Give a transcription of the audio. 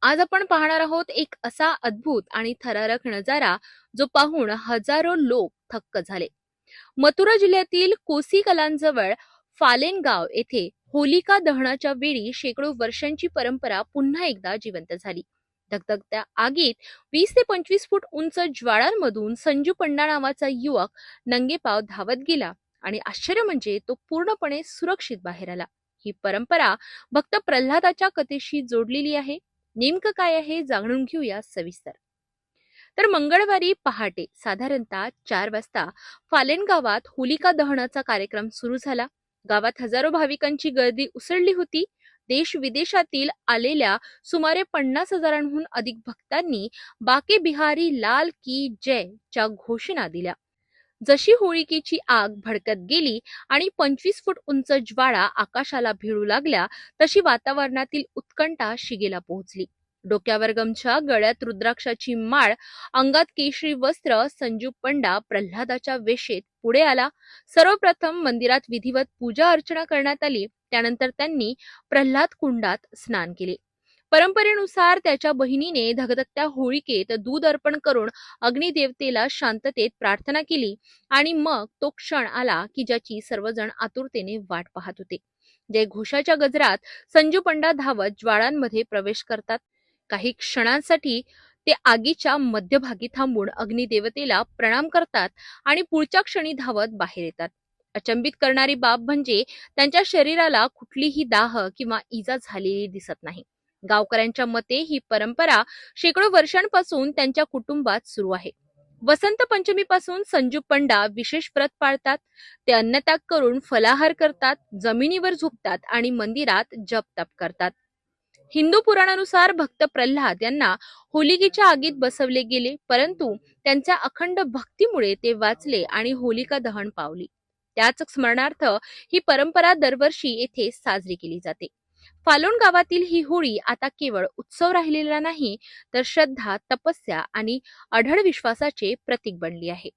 आज आपण पाहणार आहोत एक असा अद्भुत आणि थरारक नजारा जो पाहून हजारो लोक थक्क झाले. मथुरा जिल्ह्यातील कोसी कलांजवळ फालेन गाव येथे होलिका दहनाच्या वेळी शेकडो वर्षांची परंपरा पुन्हा एकदा जिवंत झाली. धगधगत्या आगीत 20 ते 25 फूट उंच ज्वाळांमधून संजू पंडा नावाचा युवक नंगेपाव धावत गेला आणि आश्चर्य म्हणजे तो पूर्णपणे सुरक्षित बाहेर आला. ही परंपरा भक्त प्रल्हादाच्या कथेशी जोडलेली आहे. नेमकं काय आहे जाणून घेऊया सविस्तर. तर मंगळवारी पहाटे साधारणतः 4 वाजता फालेन गावात होलिका दहनाचा कार्यक्रम सुरू झाला. गावात हजारो भाविकांची गर्दी उसळली होती. देश विदेशातील आलेल्या सुमारे 50,000हून अधिक भक्तांनी बाके बिहारी लाल की जय च्या घोषणा दिल्या. जशी होळिकेची आग भडकत गेली आणि 25 फूट उंच ज्वाळा आकाशाला भिडू लागल्या तशी वातावरणातील उत्कंठा शिगेला पोहोचली. डोक्यावर गमछा, गळ्यात रुद्राक्षाची माळ, अंगात केशरी वस्त्र संजू पंडा प्रल्हादाच्या वेशेत पुढे आला. सर्वप्रथम मंदिरात विधिवत पूजा अर्चना करण्यात आली. त्यानंतर त्यांनी प्रल्हाद कुंडात स्नान केले. परंपरेनुसार त्याच्या बहिणीने धगधगत्या होळिकेत दूध अर्पण करून अग्निदेवतेला शांततेत प्रार्थना केली आणि मग तो क्षण आला की ज्याची सर्वजण आतुरतेने वाट पाहत होते. जय घोषाच्या गजरात संजू पंडा धावत ज्वाळांमध्ये प्रवेश करतात. काही क्षणांसाठी ते आगीच्या मध्यभागी थांबून अग्निदेवतेला प्रणाम करतात आणि पुढच्या क्षणी धावत बाहेर येतात. अचंबित करणारी बाब म्हणजे त्यांच्या शरीराला कुठलीही दाह किंवा इजा झालेली दिसत नाही. गावकऱ्यांच्या मते ही परंपरा शेकडो वर्षांपासून त्यांच्या कुटुंबात सुरू आहे. वसंत पंचमीपासून संजू पंडा विशेष व्रत पाळतात. ते अन्नत्याग करून फलाहार करतात, जमिनीवर झोपतात आणि मंदिरात जप तप करतात. हिंदू पुराणानुसार भक्त प्रल्हाद यांना होलिकेच्या आगीत बसवले गेले, परंतु त्यांच्या अखंड भक्तीमुळे ते वाचले आणि होलिका दहन पावली. त्याच स्मरणार्थ ही परंपरा दरवर्षी येथे साजरी केली जाते. फालोन गावातील ही होळी आता केवळ उत्सव राहिलेला नाही, तर श्रद्धा, तपस्या आणि अढळ विश्वासाचे प्रतीक बनली आहे.